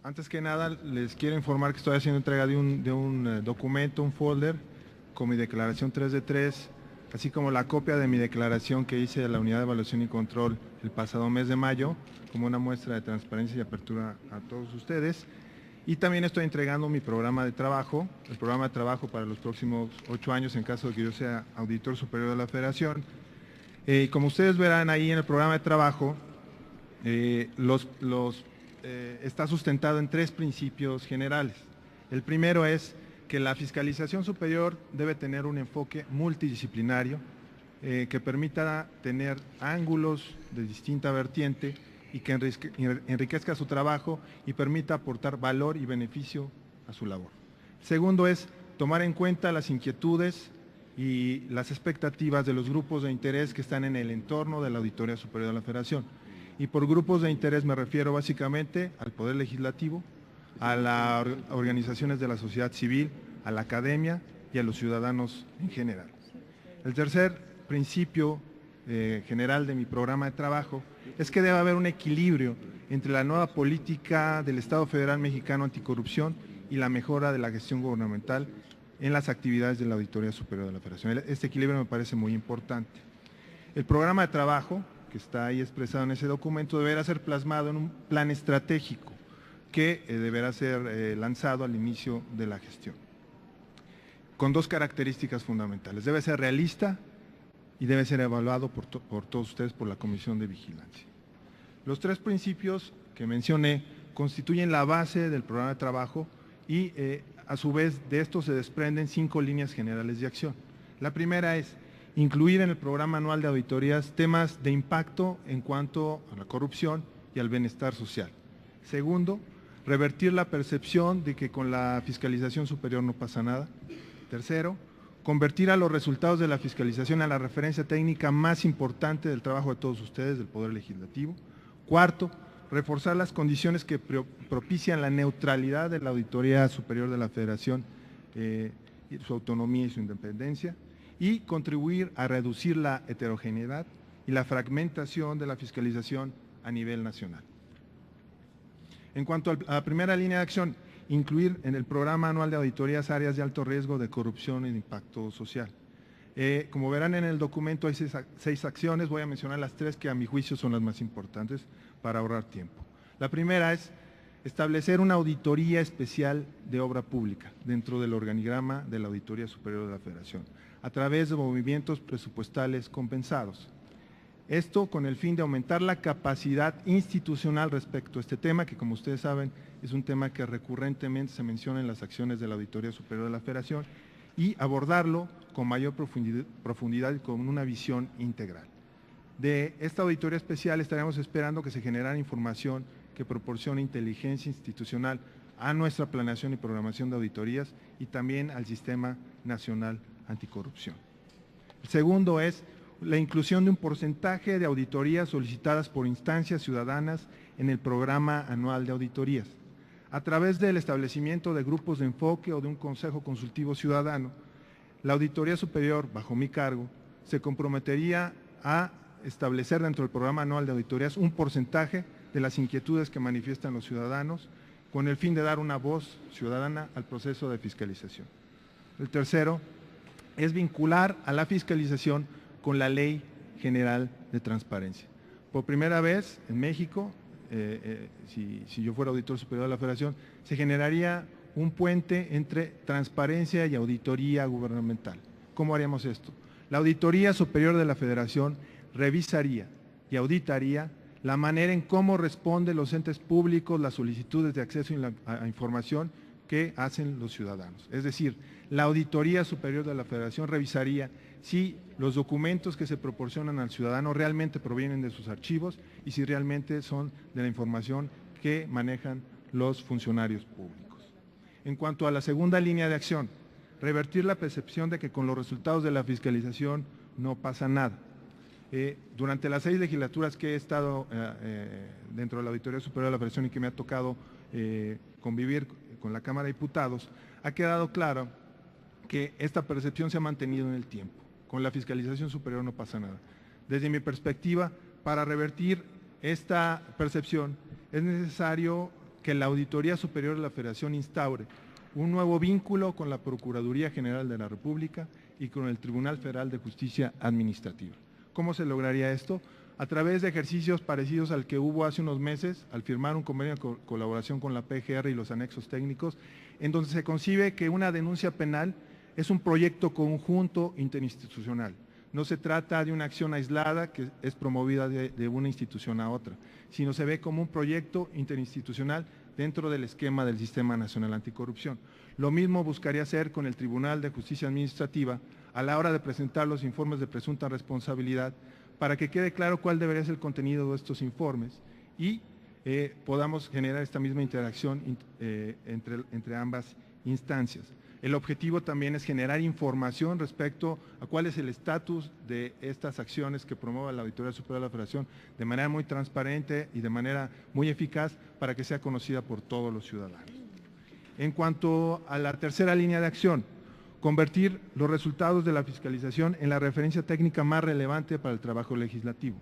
Antes que nada, les quiero informar que estoy haciendo entrega de un documento, un folder, con mi declaración 3 de 3, así como la copia de mi declaración que hice de la Unidad de Evaluación y Control el pasado mes de mayo, como una muestra de transparencia y apertura a todos ustedes. Y también estoy entregando mi programa de trabajo, el programa de trabajo para los próximos 8 años en caso de que yo sea auditor superior de la Federación. Como ustedes verán ahí en el programa de trabajo, está sustentado en 3 principios generales. El primero es que la fiscalización superior debe tener un enfoque multidisciplinario que permita tener ángulos de distinta vertiente y que enriquezca su trabajo y permita aportar valor y beneficio a su labor. Segundo es tomar en cuenta las inquietudes y las expectativas de los grupos de interés que están en el entorno de la Auditoría Superior de la Federación. Y por grupos de interés me refiero básicamente al Poder Legislativo, a las organizaciones de la sociedad civil, a la academia y a los ciudadanos en general. El tercer principio general de mi programa de trabajo es que debe haber un equilibrio entre la nueva política del Estado Federal Mexicano anticorrupción y la mejora de la gestión gubernamental en las actividades de la Auditoría Superior de la Federación. Este equilibrio me parece muy importante. El programa de trabajo, que está ahí expresado en ese documento, deberá ser plasmado en un plan estratégico que deberá ser lanzado al inicio de la gestión, con 2 características fundamentales. Debe ser realista y debe ser evaluado por todos ustedes por la Comisión de Vigilancia. Los 3 principios que mencioné constituyen la base del programa de trabajo y a su vez de esto se desprenden 5 líneas generales de acción. La primera es incluir en el programa anual de auditorías temas de impacto en cuanto a la corrupción y al bienestar social. Segundo, revertir la percepción de que con la fiscalización superior no pasa nada. Tercero, convertir a los resultados de la fiscalización a la referencia técnica más importante del trabajo de todos ustedes, del Poder Legislativo. Cuarto, reforzar las condiciones que propician la neutralidad de la Auditoría Superior de la Federación, su autonomía y su independencia, y contribuir a reducir la heterogeneidad y la fragmentación de la fiscalización a nivel nacional. En cuanto a la primera línea de acción, incluir en el programa anual de auditorías áreas de alto riesgo de corrupción y de impacto social. Como verán en el documento hay 6 acciones, voy a mencionar las 3 que a mi juicio son las más importantes para ahorrar tiempo. La primera es establecer una auditoría especial de obra pública dentro del organigrama de la Auditoría Superior de la Federación, a través de movimientos presupuestales compensados. Esto con el fin de aumentar la capacidad institucional respecto a este tema, que como ustedes saben es un tema que recurrentemente se menciona en las acciones de la Auditoría Superior de la Federación, y abordarlo con mayor profundidad y con una visión integral. De esta auditoría especial estaremos esperando que se generara información que proporcione inteligencia institucional a nuestra planeación y programación de auditorías y también al Sistema Nacional Anticorrupción. El segundo es la inclusión de un porcentaje de auditorías solicitadas por instancias ciudadanas en el programa anual de auditorías, a través del establecimiento de grupos de enfoque o de un consejo consultivo ciudadano. La Auditoría Superior, bajo mi cargo, se comprometería a establecer dentro del programa anual de auditorías un porcentaje de las inquietudes que manifiestan los ciudadanos con el fin de dar una voz ciudadana al proceso de fiscalización. El tercero es vincular a la fiscalización con la Ley General de Transparencia. Por primera vez en México, si yo fuera auditor superior de la Federación, se generaría un puente entre transparencia y auditoría gubernamental. ¿Cómo haríamos esto? La Auditoría Superior de la Federación revisaría y auditaría la manera en cómo responden los entes públicos las solicitudes de acceso a información que hacen los ciudadanos. Es decir, la Auditoría Superior de la Federación revisaría si los documentos que se proporcionan al ciudadano realmente provienen de sus archivos y si realmente son de la información que manejan los funcionarios públicos. En cuanto a la segunda línea de acción, revertir la percepción de que con los resultados de la fiscalización no pasa nada. Durante las 6 legislaturas que he estado dentro de la Auditoría Superior de la Federación y que me ha tocado convivir con la Cámara de Diputados, ha quedado claro que esta percepción se ha mantenido en el tiempo. Con la fiscalización superior no pasa nada. Desde mi perspectiva, para revertir esta percepción es necesario que la Auditoría Superior de la Federación instaure un nuevo vínculo con la Procuraduría General de la República y con el Tribunal Federal de Justicia Administrativa. ¿Cómo se lograría esto? A través de ejercicios parecidos al que hubo hace unos meses, al firmar un convenio de colaboración con la PGR y los anexos técnicos, en donde se concibe que una denuncia penal es un proyecto conjunto interinstitucional. No se trata de una acción aislada que es promovida de una institución a otra, sino se ve como un proyecto interinstitucional dentro del esquema del Sistema Nacional Anticorrupción. Lo mismo buscaría hacer con el Tribunal de Justicia Administrativa a la hora de presentar los informes de presunta responsabilidad para que quede claro cuál debería ser el contenido de estos informes y podamos generar esta misma interacción entre ambas instancias. El objetivo también es generar información respecto a cuál es el estatus de estas acciones que promueve la Auditoría Superior de la Federación de manera muy transparente y de manera muy eficaz para que sea conocida por todos los ciudadanos. En cuanto a la tercera línea de acción, convertir los resultados de la fiscalización en la referencia técnica más relevante para el trabajo legislativo.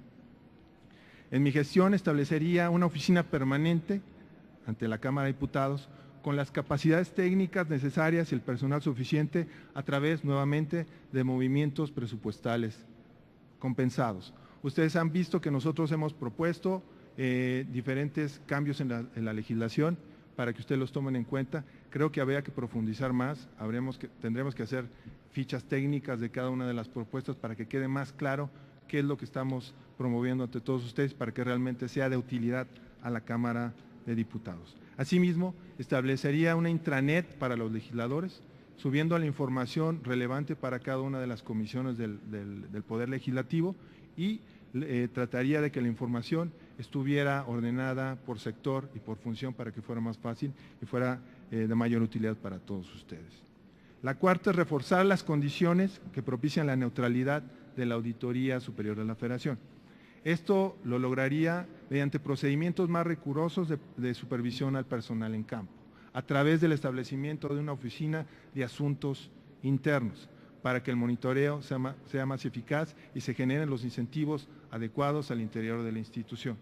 En mi gestión establecería una oficina permanente ante la Cámara de Diputados con las capacidades técnicas necesarias y el personal suficiente a través, nuevamente, de movimientos presupuestales compensados. Ustedes han visto que nosotros hemos propuesto diferentes cambios en la legislación para que ustedes los tomen en cuenta. Creo que habría que profundizar más, tendremos que hacer fichas técnicas de cada una de las propuestas para que quede más claro qué es lo que estamos promoviendo ante todos ustedes para que realmente sea de utilidad a la Cámara de Diputados. Asimismo, establecería una intranet para los legisladores, subiendo la información relevante para cada una de las comisiones del Poder Legislativo y trataría de que la información estuviera ordenada por sector y por función para que fuera más fácil y fuera de mayor utilidad para todos ustedes. La cuarta es reforzar las condiciones que propician la neutralidad de la Auditoría Superior de la Federación. Esto lo lograría mediante procedimientos más rigurosos de supervisión al personal en campo, a través del establecimiento de una oficina de asuntos internos, para que el monitoreo sea más eficaz y se generen los incentivos adecuados al interior de la institución.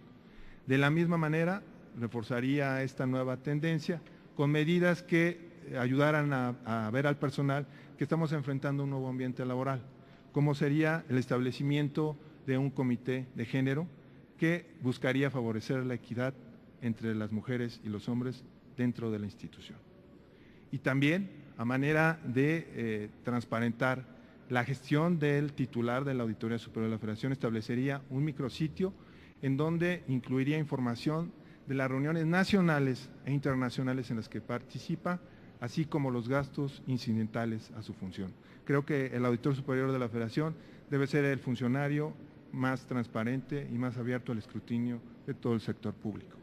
De la misma manera, reforzaría esta nueva tendencia con medidas que ayudaran a ver al personal que estamos enfrentando un nuevo ambiente laboral, como sería el establecimiento de un comité de género que buscaría favorecer la equidad entre las mujeres y los hombres dentro de la institución. Y también, a manera de transparentar la gestión del titular de la Auditoría Superior de la Federación, establecería un micrositio en donde incluiría información de las reuniones nacionales e internacionales en las que participa, así como los gastos incidentales a su función. Creo que el Auditor Superior de la Federación debe ser el funcionario más transparente y más abierto al escrutinio de todo el sector público.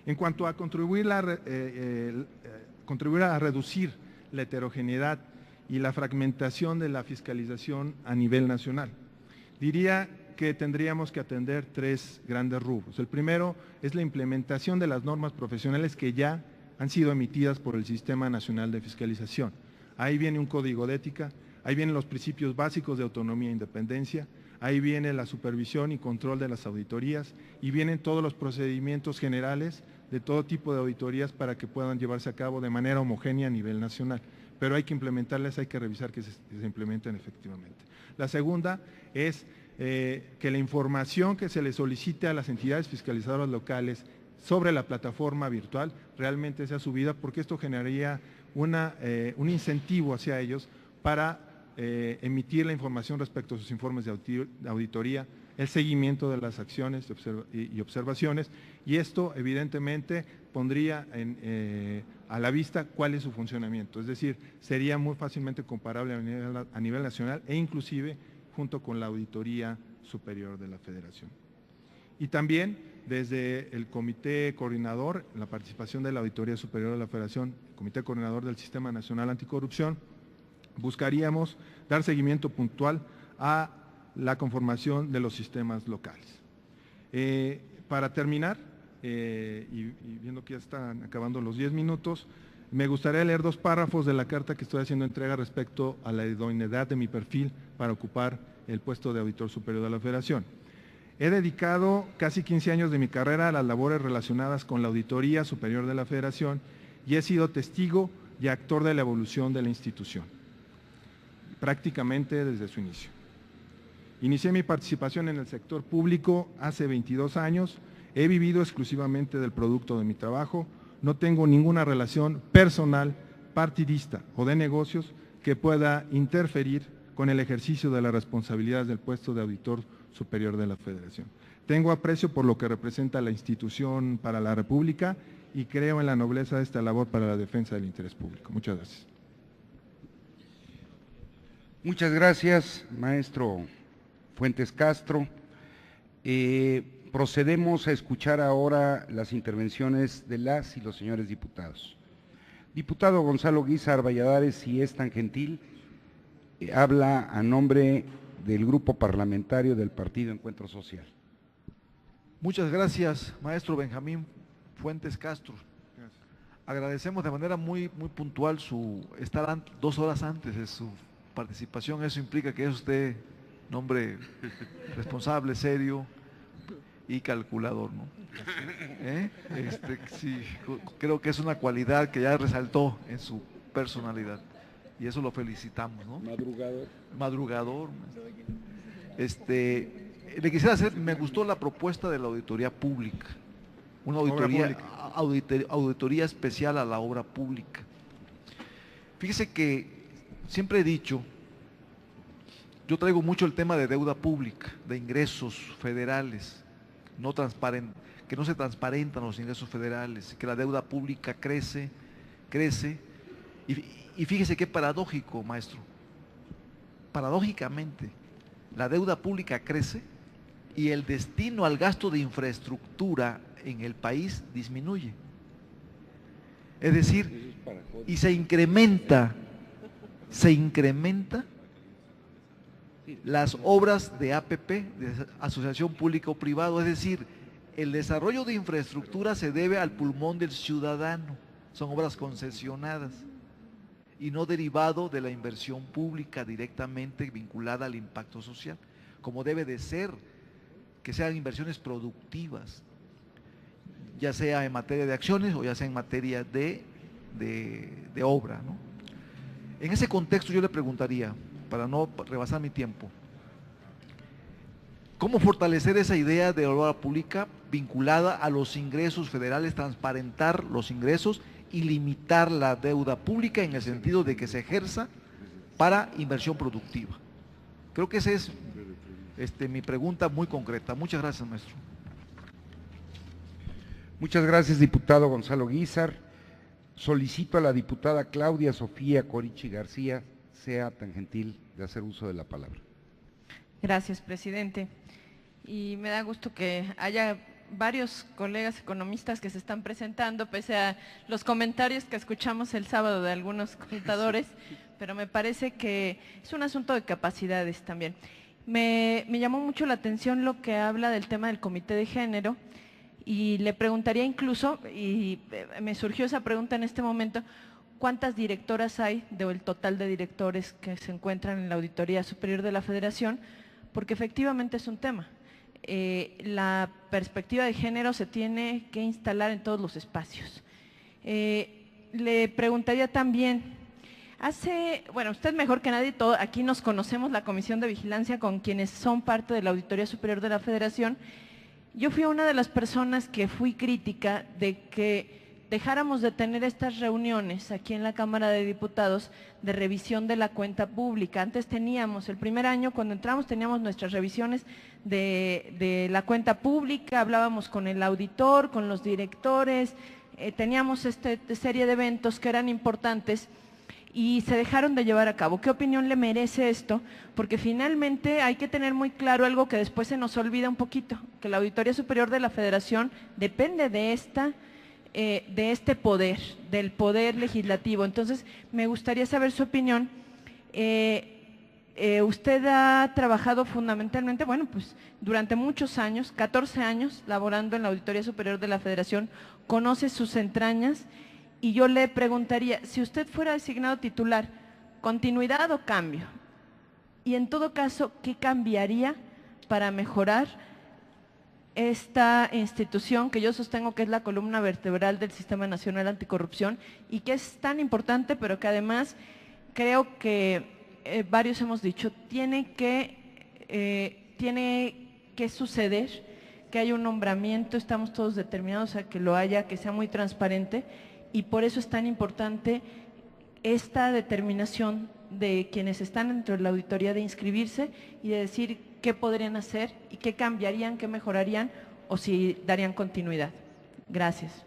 En cuanto a contribuir a reducir la heterogeneidad y la fragmentación de la fiscalización a nivel nacional, diría que tendríamos que atender tres grandes rubros. El primero es la implementación de las normas profesionales que ya han sido emitidas por el Sistema Nacional de Fiscalización. Ahí viene un código de ética, ahí vienen los principios básicos de autonomía e independencia, ahí viene la supervisión y control de las auditorías y vienen todos los procedimientos generales de todo tipo de auditorías para que puedan llevarse a cabo de manera homogénea a nivel nacional. Pero hay que implementarlas, hay que revisar que se implementen efectivamente. La segunda es que la información que se le solicite a las entidades fiscalizadoras locales sobre la plataforma virtual realmente sea subida, porque esto generaría un incentivo hacia ellos para emitir la información respecto a sus informes de auditoría, el seguimiento de las acciones y observaciones, y esto evidentemente pondría a la vista cuál es su funcionamiento, es decir, sería muy fácilmente comparable a nivel nacional e inclusive junto con la Auditoría Superior de la Federación. Y también desde el Comité Coordinador, la participación de la Auditoría Superior de la Federación, el Comité Coordinador del Sistema Nacional Anticorrupción, buscaríamos dar seguimiento puntual a la conformación de los sistemas locales. Para terminar, y viendo que ya están acabando los 10 minutos, me gustaría leer 2 párrafos de la carta que estoy haciendo entrega respecto a la idoneidad de mi perfil para ocupar el puesto de Auditor Superior de la Federación. He dedicado casi 15 años de mi carrera a las labores relacionadas con la Auditoría Superior de la Federación y he sido testigo y actor de la evolución de la institución, prácticamente desde su inicio. Inicié mi participación en el sector público hace 22 años, he vivido exclusivamente del producto de mi trabajo, no tengo ninguna relación personal, partidista o de negocios que pueda interferir con el ejercicio de las responsabilidades del puesto de auditor superior de la Federación. Tengo aprecio por lo que representa la institución para la República y creo en la nobleza de esta labor para la defensa del interés público. Muchas gracias. Muchas gracias, maestro Fuentes Castro. Procedemos a escuchar ahora las intervenciones de las y los señores diputados. Diputado Gonzalo Guízar Valladares, si es tan gentil, habla a nombre del Grupo Parlamentario del Partido Encuentro Social. Muchas gracias, maestro Benjamín Fuentes Castro. Gracias. Agradecemos de manera muy puntual su estar 2 horas antes de su participación. Eso implica que es usted un hombre responsable, serio y calculador, ¿no? Sí, creo que es una cualidad que ya resaltó en su personalidad y eso lo felicitamos, ¿no? Madrugador. Le quisiera hacer, me gustó la propuesta de la auditoría pública, una auditoría especial a la obra pública. Fíjese que siempre he dicho, yo traigo mucho el tema de deuda pública, de ingresos federales, que no se transparentan los ingresos federales, que la deuda pública crece, y fíjese qué paradójico, maestro. Paradójicamente, la deuda pública crece y el destino al gasto de infraestructura en el país disminuye. Es decir, y se incrementa las obras de APP, de asociación público-privado, es decir, el desarrollo de infraestructura se debe al pulmón del ciudadano, son obras concesionadas y no derivado de la inversión pública directamente vinculada al impacto social, como debe de ser, que sean inversiones productivas, ya sea en materia de acciones o ya sea en materia de obra, ¿no? En ese contexto yo le preguntaría, para no rebasar mi tiempo, ¿cómo fortalecer esa idea de obra pública vinculada a los ingresos federales, transparentar los ingresos y limitar la deuda pública en el sentido de que se ejerza para inversión productiva? Creo que esa es mi pregunta muy concreta. Muchas gracias, maestro. Muchas gracias, diputado Gonzalo Guízar. Solicito a la diputada Claudia Sofía Corichi García sea tan gentil de hacer uso de la palabra. Gracias, presidente. Y me da gusto que haya varios colegas economistas que se están presentando, pese a los comentarios que escuchamos el sábado de algunos contadores, pero me parece que es un asunto de capacidades también. Me llamó mucho la atención lo que habla del tema del comité de género, y le preguntaría incluso, y me surgió esa pregunta en este momento, ¿cuántas directoras hay del total de directores que se encuentran en la Auditoría Superior de la Federación? Porque efectivamente es un tema. La perspectiva de género se tiene que instalar en todos los espacios. Le preguntaría también, bueno, usted mejor que nadie, aquí nos conocemos la Comisión de Vigilancia con quienes son parte de la Auditoría Superior de la Federación. Yo fui una de las personas que fui crítica de que dejáramos de tener estas reuniones aquí en la Cámara de Diputados de revisión de la cuenta pública. Antes teníamos, el primer año cuando entramos teníamos nuestras revisiones de la cuenta pública, hablábamos con el auditor, con los directores, teníamos esta serie de eventos que eran importantes y se dejaron de llevar a cabo. ¿Qué opinión le merece esto? Porque finalmente hay que tener muy claro algo que después se nos olvida un poquito, que la Auditoría Superior de la Federación depende de este poder, del poder legislativo. Entonces, me gustaría saber su opinión. Usted ha trabajado fundamentalmente, bueno, pues durante muchos años, 14 años, laborando en la Auditoría Superior de la Federación, conoce sus entrañas, y yo le preguntaría, si usted fuera designado titular, ¿continuidad o cambio? Y en todo caso, ¿qué cambiaría para mejorar esta institución que yo sostengo que es la columna vertebral del Sistema Nacional Anticorrupción y que es tan importante, pero que además creo que varios hemos dicho, tiene que suceder, que haya un nombramiento, estamos todos determinados a que lo haya, que sea muy transparente, y por eso es tan importante esta determinación de quienes están dentro de la auditoría de inscribirse y de decir qué podrían hacer y qué cambiarían, qué mejorarían o si darían continuidad. Gracias.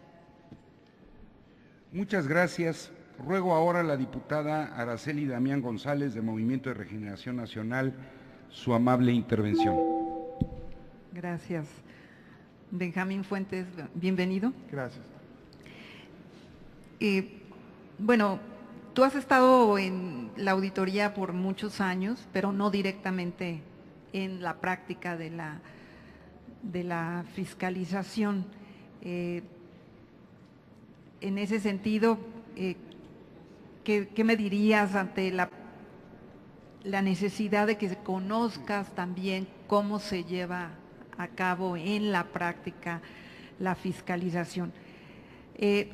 Muchas gracias. Ruego ahora a la diputada Araceli Damián González de Movimiento de Regeneración Nacional su amable intervención. Gracias. Benjamín Fuentes, bienvenido. Gracias. Bueno, tú has estado en la auditoría por muchos años, pero no directamente en la práctica de la fiscalización. En ese sentido, ¿qué me dirías ante la necesidad de que conozcas también cómo se lleva a cabo en la práctica la fiscalización?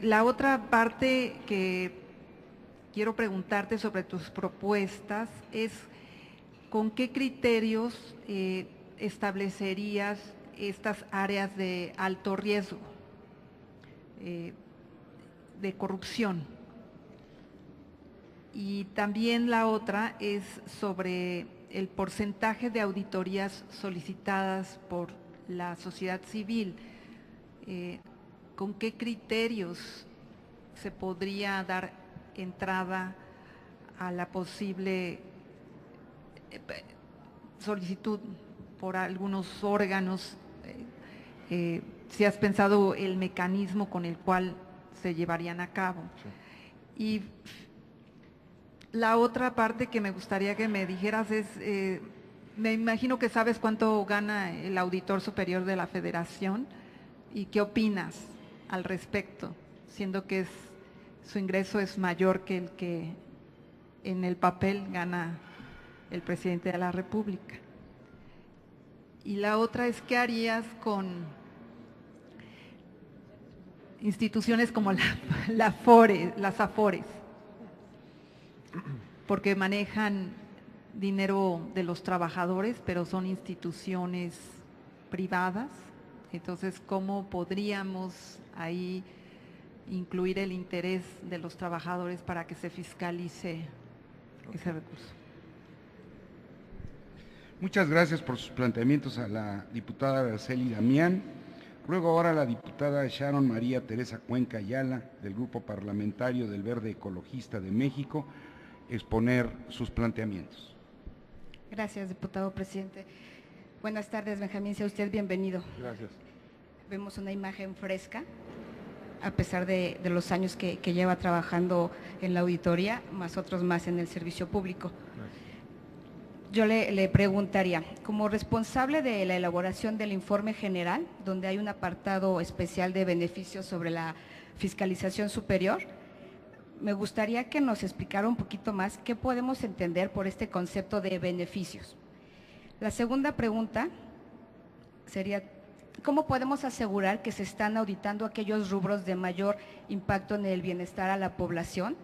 La otra parte que quiero preguntarte sobre tus propuestas es ¿con qué criterios establecerías estas áreas de alto riesgo de corrupción? Y también la otra es sobre el porcentaje de auditorías solicitadas por la sociedad civil. ¿Con qué criterios se podría dar entrada a la posible solicitud por algunos órganos? Si has pensado el mecanismo con el cual se llevarían a cabo. Sí. Y la otra parte que me gustaría que me dijeras es, me imagino que sabes cuánto gana el auditor superior de la Federación y qué opinas al respecto, siendo que su ingreso es mayor que el que en el papel gana el presidente de la República. Y la otra es, ¿qué harías con instituciones como las Afores? Porque manejan dinero de los trabajadores, pero son instituciones privadas. Entonces, ¿cómo podríamos ahí incluir el interés de los trabajadores para que se fiscalice ese recurso? Muchas gracias por sus planteamientos a la diputada Araceli Damián. Ruego ahora a la diputada Sharon María Teresa Cuenca Ayala, del Grupo Parlamentario del Verde Ecologista de México, exponer sus planteamientos. Gracias, diputado presidente. Buenas tardes, Benjamín, sea usted bienvenido. Gracias. Vemos una imagen fresca, a pesar de los años que lleva trabajando en la auditoría, más otros más en el servicio público. Gracias. Yo le preguntaría, como responsable de la elaboración del informe general, donde hay un apartado especial de beneficios sobre la fiscalización superior, me gustaría que nos explicara un poquito más qué podemos entender por este concepto de beneficios. La segunda pregunta sería, ¿cómo podemos asegurar que se están auditando aquellos rubros de mayor impacto en el bienestar a la población,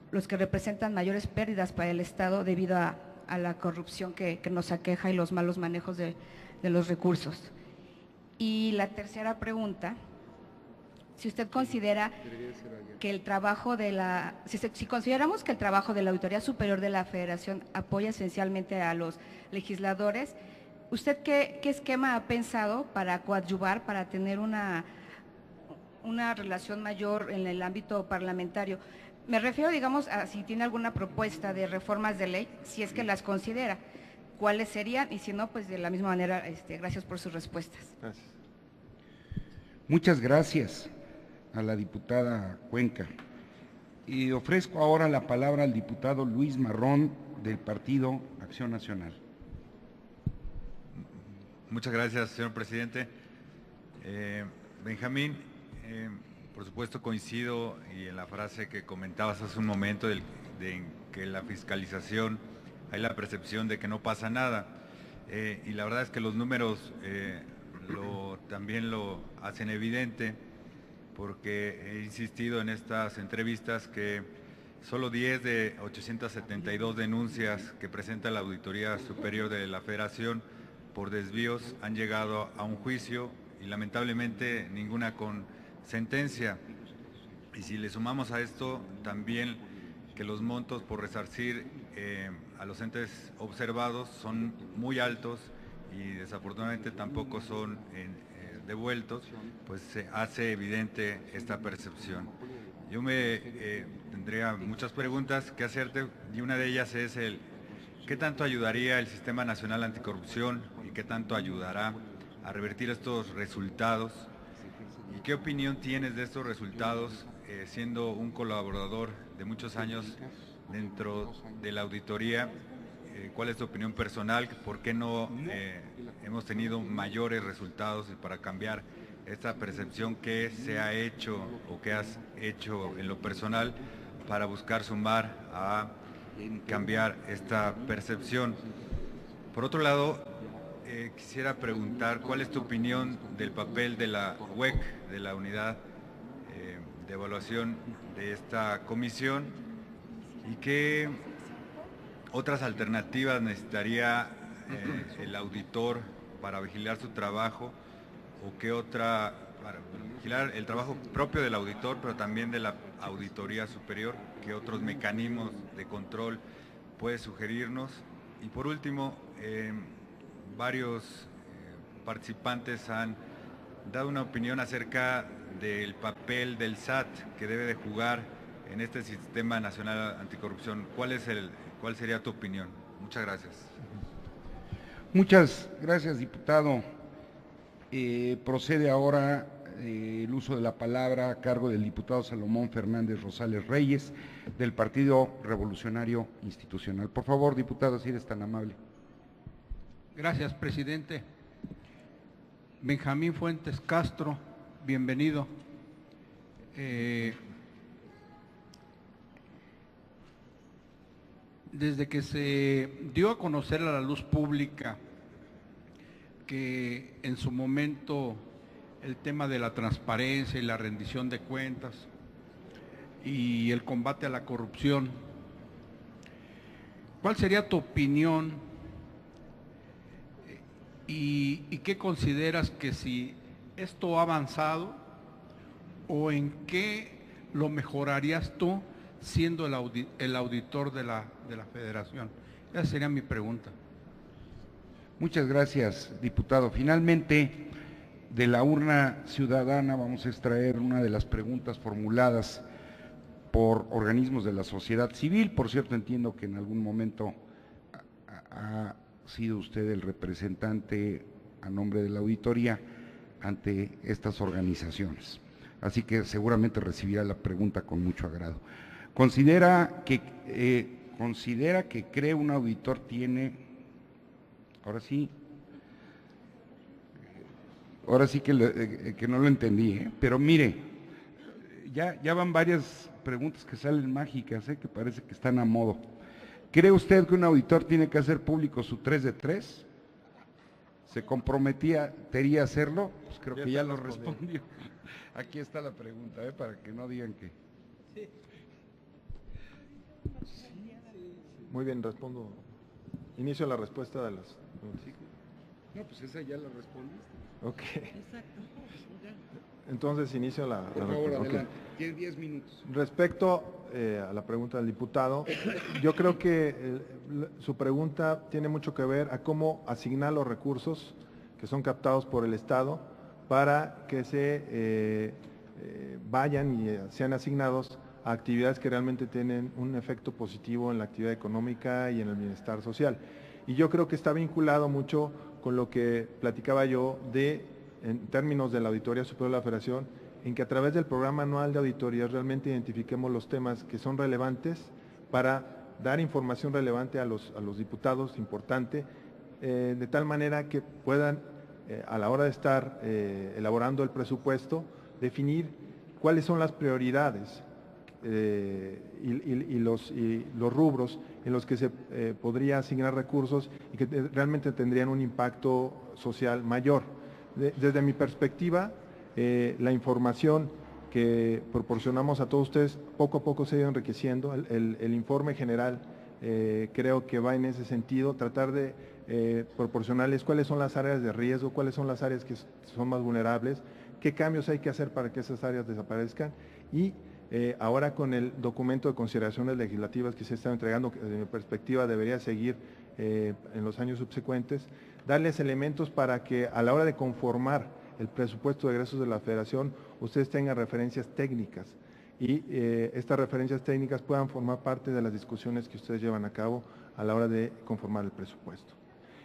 los que representan mayores pérdidas para el Estado debido a la corrupción que nos aqueja y los malos manejos de los recursos? Y la tercera pregunta, si usted considera que el trabajo si consideramos que el trabajo de la Auditoría Superior de la Federación apoya esencialmente a los legisladores, ¿usted qué esquema ha pensado para coadyuvar, para tener una relación mayor en el ámbito parlamentario? Me refiero, digamos, a si tiene alguna propuesta de reformas de ley, si es que las considera, cuáles serían, y si no, pues de la misma manera, gracias por sus respuestas. Gracias. Muchas gracias a la diputada Cuenca. Y ofrezco ahora la palabra al diputado Luis Marrón del Partido Acción Nacional. Muchas gracias, señor presidente. Benjamín, por supuesto coincido y en la frase que comentabas hace un momento de que la fiscalización hay la percepción de que no pasa nada. Y la verdad es que los números también lo hacen evidente, porque he insistido en estas entrevistas que solo 10 de 872 denuncias que presenta la Auditoría Superior de la Federación por desvíos han llegado a un juicio y lamentablemente ninguna con sentencia. Y si le sumamos a esto también que los montos por resarcir a los entes observados son muy altos y desafortunadamente tampoco son devueltos, pues se hace evidente esta percepción. Yo tendría muchas preguntas que hacerte y una de ellas es ¿qué tanto ayudaría el Sistema Nacional Anticorrupción y qué tanto ayudará a revertir estos resultados? ¿Y qué opinión tienes de estos resultados siendo un colaborador de muchos años dentro de la auditoría? ¿Cuál es tu opinión personal? ¿Por qué no hemos tenido mayores resultados y para cambiar esta percepción que se ha hecho o que has hecho en lo personal para buscar sumar a cambiar esta percepción? Por otro lado, quisiera preguntar cuál es tu opinión del papel de la UEC, de la unidad de evaluación de esta comisión, y qué otras alternativas necesitaría el auditor para vigilar su trabajo, o qué otra, para vigilar el trabajo propio del auditor, pero también de la Auditoría Superior, qué otros mecanismos de control puede sugerirnos. Y por último, varios participantes han dado una opinión acerca del papel del SAT que debe de jugar en este Sistema Nacional Anticorrupción. ¿Cuál sería tu opinión? Muchas gracias. Muchas gracias, diputado. Procede ahora el uso de la palabra a cargo del diputado Salomón Fernández Rosales Reyes, del Partido Revolucionario Institucional. Por favor, diputado, si eres tan amable. Gracias, presidente. Benjamín Fuentes Castro, bienvenido. Desde que se dio a conocer a la luz pública que en su momento el tema de la transparencia y la rendición de cuentas y el combate a la corrupción, ¿cuál sería tu opinión y qué consideras que si esto ha avanzado o en qué lo mejorarías tú siendo el auditor de la Federación? Esa sería mi pregunta. Muchas gracias, diputado. Finalmente, de la urna ciudadana vamos a extraer una de las preguntas formuladas por organismos de la sociedad civil. Por cierto, entiendo que en algún momento ha sido usted el representante a nombre de la auditoría ante estas organizaciones. Así que seguramente recibirá la pregunta con mucho agrado. Considera que cree un auditor tiene, ahora sí que no lo entendí, pero mire, ya van varias preguntas que salen mágicas, que parece que están a modo. ¿Cree usted que un auditor tiene que hacer público su 3 de 3? ¿Se comprometía a hacerlo? Pues creo que ya lo respondió. Aquí está la pregunta, para que no digan que... Muy bien, respondo. Inicio la respuesta de las preguntas. No, pues esa ya la respondiste. Ok. Entonces inicio la Por favor, respuesta. adelante. Tienes 10 minutos. Respecto a la pregunta del diputado, yo creo que su pregunta tiene mucho que ver a cómo asignar los recursos que son captados por el Estado para que se vayan y sean asignados a actividades que realmente tienen un efecto positivo en la actividad económica y en el bienestar social. Y yo creo que está vinculado mucho con lo que platicaba yo en términos de la Auditoría Superior de la Federación, en que a través del programa anual de auditorías realmente identifiquemos los temas que son relevantes para dar información relevante a los diputados, importante, de tal manera que puedan, a la hora de estar elaborando el presupuesto, definir cuáles son las prioridades y los rubros en los que se podría asignar recursos y que realmente tendrían un impacto social mayor. Desde mi perspectiva, la información que proporcionamos a todos ustedes poco a poco se ha ido enriqueciendo. El informe general creo que va en ese sentido, tratar de proporcionarles cuáles son las áreas de riesgo, cuáles son las áreas que son más vulnerables, qué cambios hay que hacer para que esas áreas desaparezcan y ahora con el documento de consideraciones legislativas que se está entregando, que desde mi perspectiva debería seguir en los años subsecuentes, darles elementos para que a la hora de conformar el presupuesto de egresos de la Federación, ustedes tengan referencias técnicas y estas referencias técnicas puedan formar parte de las discusiones que ustedes llevan a cabo a la hora de conformar el presupuesto.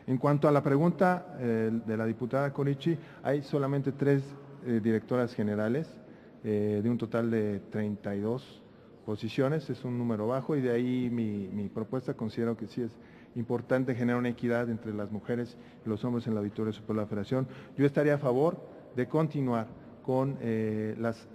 En cuanto a la pregunta de la diputada Corichi, hay solamente 3 directoras generales de un total de 32 posiciones, es un número bajo y de ahí mi propuesta considero que sí es importante generar una equidad entre las mujeres y los hombres en la Auditoría Superior de la Federación. Yo estaría a favor de continuar con las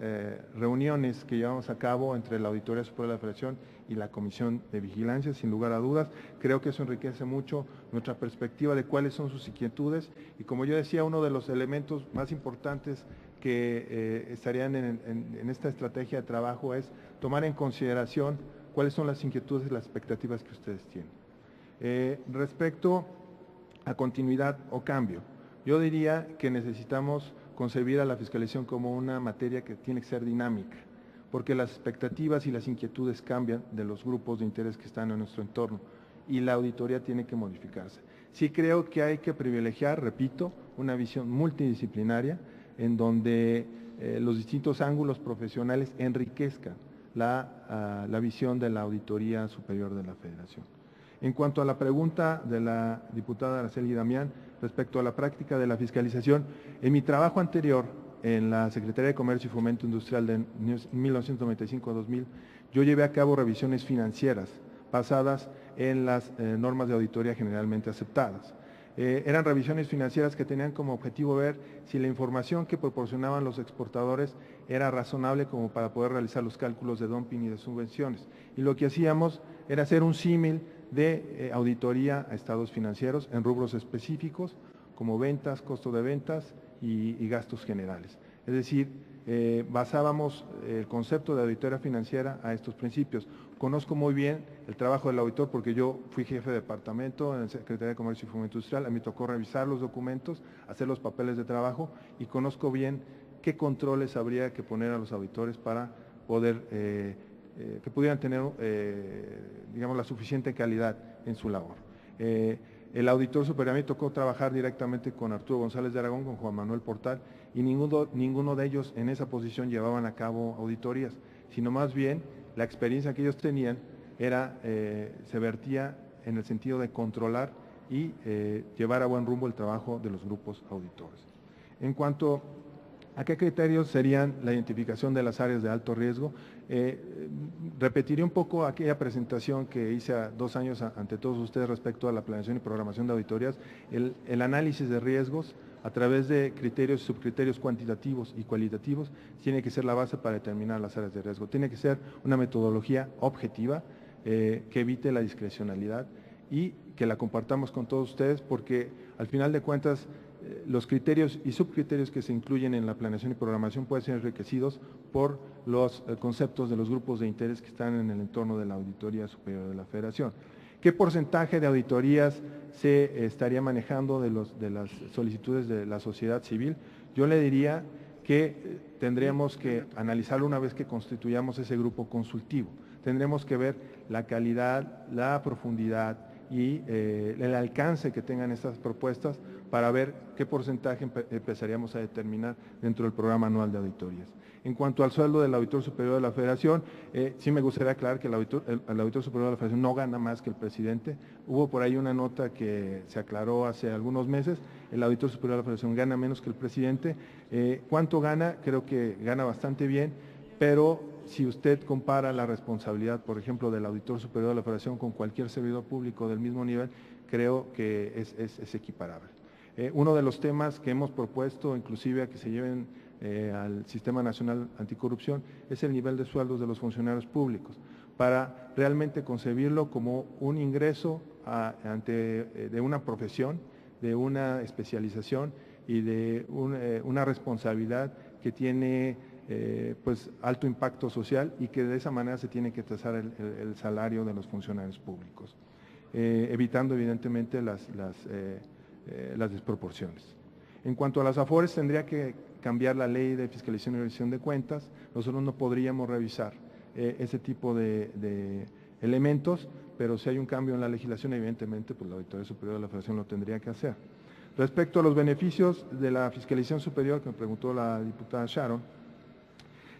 reuniones que llevamos a cabo entre la Auditoría Superior de la Federación y la Comisión de Vigilancia, sin lugar a dudas. Creo que eso enriquece mucho nuestra perspectiva de cuáles son sus inquietudes y como yo decía, uno de los elementos más importantes que estarían en esta estrategia de trabajo es tomar en consideración cuáles son las inquietudes y las expectativas que ustedes tienen. Respecto a continuidad o cambio, yo diría que necesitamos concebir a la fiscalización como una materia que tiene que ser dinámica, porque las expectativas y las inquietudes cambian de los grupos de interés que están en nuestro entorno y la auditoría tiene que modificarse. Sí creo que hay que privilegiar, repito, una visión multidisciplinaria en donde los distintos ángulos profesionales enriquezcan la visión de la Auditoría Superior de la Federación. En cuanto a la pregunta de la diputada Araceli Damián respecto a la práctica de la fiscalización, en mi trabajo anterior en la Secretaría de Comercio y Fomento Industrial de 1995 a 2000, yo llevé a cabo revisiones financieras basadas en las normas de auditoría generalmente aceptadas. Eran revisiones financieras que tenían como objetivo ver si la información que proporcionaban los exportadores era razonable como para poder realizar los cálculos de dumping y de subvenciones. Y lo que hacíamos era hacer un símil de auditoría a estados financieros en rubros específicos como ventas, costo de ventas y gastos generales. Es decir, basábamos el concepto de auditoría financiera a estos principios. Conozco muy bien el trabajo del auditor porque yo fui jefe de departamento en la Secretaría de Comercio y Fomento Industrial, a mí me tocó revisar los documentos, hacer los papeles de trabajo y conozco bien qué controles habría que poner a los auditores para poder, que pudieran tener, digamos, la suficiente calidad en su labor. El auditor superior, a mí me tocó trabajar directamente con Arturo González de Aragón, con Juan Manuel Portal, y ninguno de ellos en esa posición llevaban a cabo auditorías, sino más bien la experiencia que ellos tenían era, se vertía en el sentido de controlar y llevar a buen rumbo el trabajo de los grupos auditores. En cuanto a qué criterios serían la identificación de las áreas de alto riesgo, repetiré un poco aquella presentación que hice 2 años ante todos ustedes respecto a la planeación y programación de auditorías, el análisis de riesgos a través de criterios y subcriterios cuantitativos y cualitativos tiene que ser la base para determinar las áreas de riesgo. Tiene que ser una metodología objetiva que evite la discrecionalidad y que la compartamos con todos ustedes porque al final de cuentas los criterios y subcriterios que se incluyen en la planeación y programación pueden ser enriquecidos por los conceptos de los grupos de interés que están en el entorno de la Auditoría Superior de la Federación. ¿Qué porcentaje de auditorías se estaría manejando de las solicitudes de la sociedad civil? Yo le diría que tendríamos que analizarlo una vez que constituyamos ese grupo consultivo. Tendremos que ver la calidad, la profundidad y el alcance que tengan estas propuestas para ver qué porcentaje empezaríamos a determinar dentro del programa anual de auditorías. En cuanto al sueldo del auditor superior de la Federación, sí me gustaría aclarar que el auditor superior de la Federación no gana más que el presidente. Hubo por ahí una nota que se aclaró hace algunos meses, el auditor superior de la Federación gana menos que el presidente. ¿Cuánto gana? Creo que gana bastante bien, pero si usted compara la responsabilidad, por ejemplo, del auditor superior de la Federación con cualquier servidor público del mismo nivel, creo que es equiparable. Uno de los temas que hemos propuesto, inclusive a que se lleven al Sistema Nacional Anticorrupción, es el nivel de sueldos de los funcionarios públicos, para realmente concebirlo como un ingreso de una profesión, de una especialización y de una responsabilidad que tiene pues alto impacto social y que de esa manera se tiene que tasar el salario de los funcionarios públicos, evitando evidentemente las desproporciones. En cuanto a las AFORES, tendría que cambiar la ley de fiscalización y revisión de cuentas. Nosotros no podríamos revisar ese tipo de elementos, pero si hay un cambio en la legislación, evidentemente, pues la Auditoría Superior de la Federación lo tendría que hacer. Respecto a los beneficios de la fiscalización superior, que me preguntó la diputada Sharon,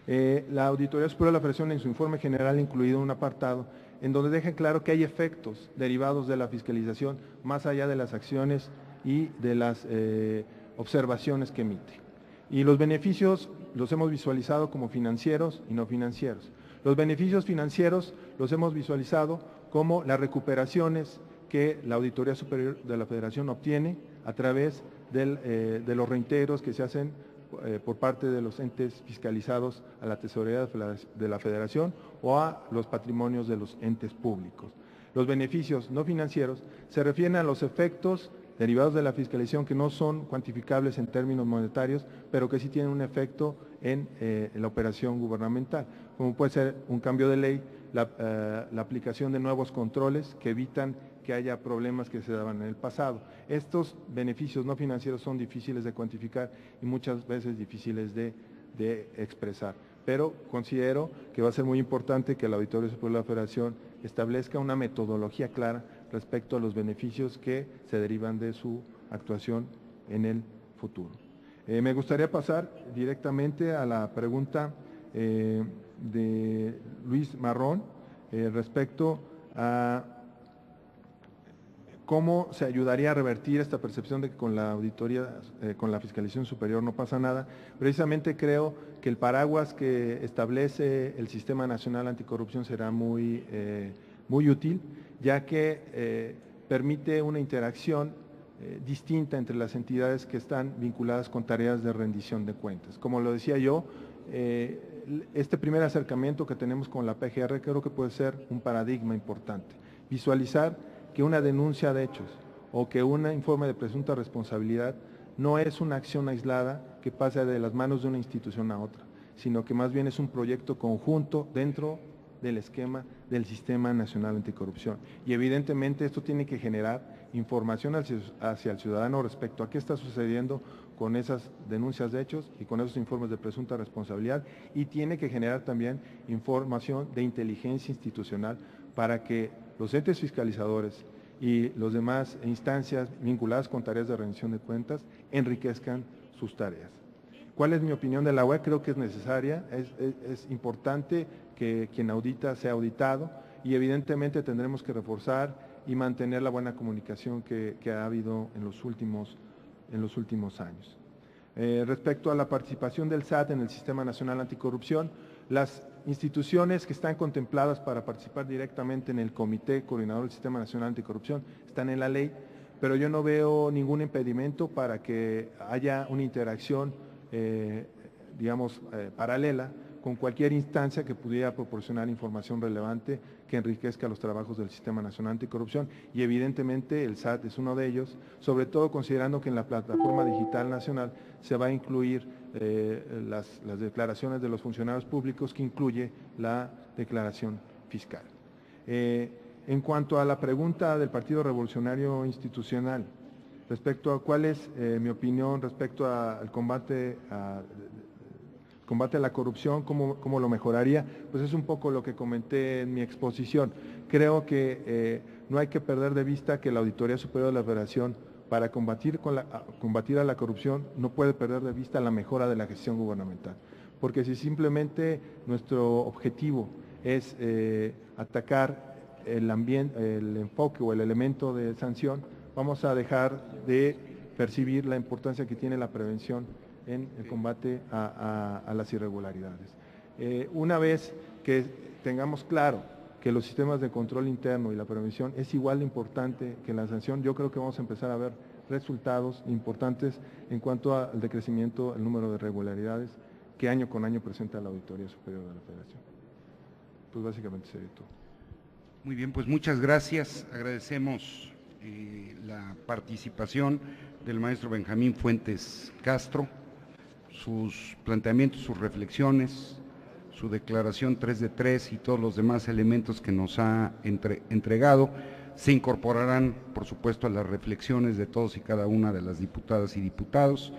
la Auditoría Superior de la Federación en su informe general ha incluido un apartado en donde deja claro que hay efectos derivados de la fiscalización más allá de las acciones y de las observaciones que emite. Y los beneficios los hemos visualizado como financieros y no financieros. Los beneficios financieros los hemos visualizado como las recuperaciones que la Auditoría Superior de la Federación obtiene a través de los reintegros que se hacen por parte de los entes fiscalizados a la Tesorería de la Federación o a los patrimonios de los entes públicos. Los beneficios no financieros se refieren a los efectos derivados de la fiscalización que no son cuantificables en términos monetarios, pero que sí tienen un efecto en la operación gubernamental, como puede ser un cambio de ley, la aplicación de nuevos controles que evitan que haya problemas que se daban en el pasado. Estos beneficios no financieros son difíciles de cuantificar y muchas veces difíciles de expresar, pero considero que va a ser muy importante que la Auditoría Superior de la Federación establezca una metodología clara respecto a los beneficios que se derivan de su actuación en el futuro. Me gustaría pasar directamente a la pregunta de Luis Marrón respecto a cómo se ayudaría a revertir esta percepción de que con la auditoría, con la fiscalización superior no pasa nada. Precisamente creo que el paraguas que establece el Sistema Nacional Anticorrupción será muy útil, ya que permite una interacción distinta entre las entidades que están vinculadas con tareas de rendición de cuentas. Como lo decía yo, este primer acercamiento que tenemos con la PGR creo que puede ser un paradigma importante. Visualizar que una denuncia de hechos o que un informe de presunta responsabilidad no es una acción aislada que pasa de las manos de una institución a otra, sino que más bien es un proyecto conjunto dentro del esquema del Sistema Nacional Anticorrupción. Y evidentemente esto tiene que generar información hacia el ciudadano respecto a qué está sucediendo con esas denuncias de hechos y con esos informes de presunta responsabilidad, y tiene que generar también información de inteligencia institucional para que los entes fiscalizadores y las demás instancias vinculadas con tareas de rendición de cuentas enriquezcan sus tareas. ¿Cuál es mi opinión de la UE? Creo que es necesaria, es importante que quien audita sea auditado y evidentemente tendremos que reforzar y mantener la buena comunicación que ha habido en los últimos años. Respecto a la participación del SAT en el Sistema Nacional Anticorrupción, las instituciones que están contempladas para participar directamente en el Comité Coordinador del Sistema Nacional Anticorrupción están en la ley, pero yo no veo ningún impedimento para que haya una interacción, paralela con cualquier instancia que pudiera proporcionar información relevante que enriquezca los trabajos del Sistema Nacional Anticorrupción, y evidentemente el SAT es uno de ellos, sobre todo considerando que en la Plataforma Digital Nacional se va a incluir las declaraciones de los funcionarios públicos, que incluye la declaración fiscal. En cuanto a la pregunta del Partido Revolucionario Institucional, respecto a cuál es mi opinión respecto al combate a la corrupción, cómo lo mejoraría, pues es un poco lo que comenté en mi exposición. Creo que no hay que perder de vista que la Auditoría Superior de la Federación, para combatir a la corrupción, no puede perder de vista la mejora de la gestión gubernamental. Porque si simplemente nuestro objetivo es atacar el enfoque o el elemento de sanción, vamos a dejar de percibir la importancia que tiene la prevención en el combate a las irregularidades. Una vez que tengamos claro que los sistemas de control interno y la prevención es igual de importante que la sanción, yo creo que vamos a empezar a ver resultados importantes en cuanto al decrecimiento del número de irregularidades que año con año presenta la Auditoría Superior de la Federación. Pues básicamente sería todo. Muy bien, pues muchas gracias. Agradecemos la participación del maestro Benjamín Fuentes Castro, sus planteamientos, sus reflexiones, su declaración 3 de 3 y todos los demás elementos que nos ha entregado se incorporarán, por supuesto, a las reflexiones de todos y cada una de las diputadas y diputados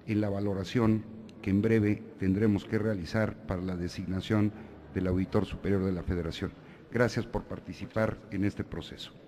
en la valoración que en breve tendremos que realizar para la designación del Auditor Superior de la Federación. Gracias por participar en este proceso.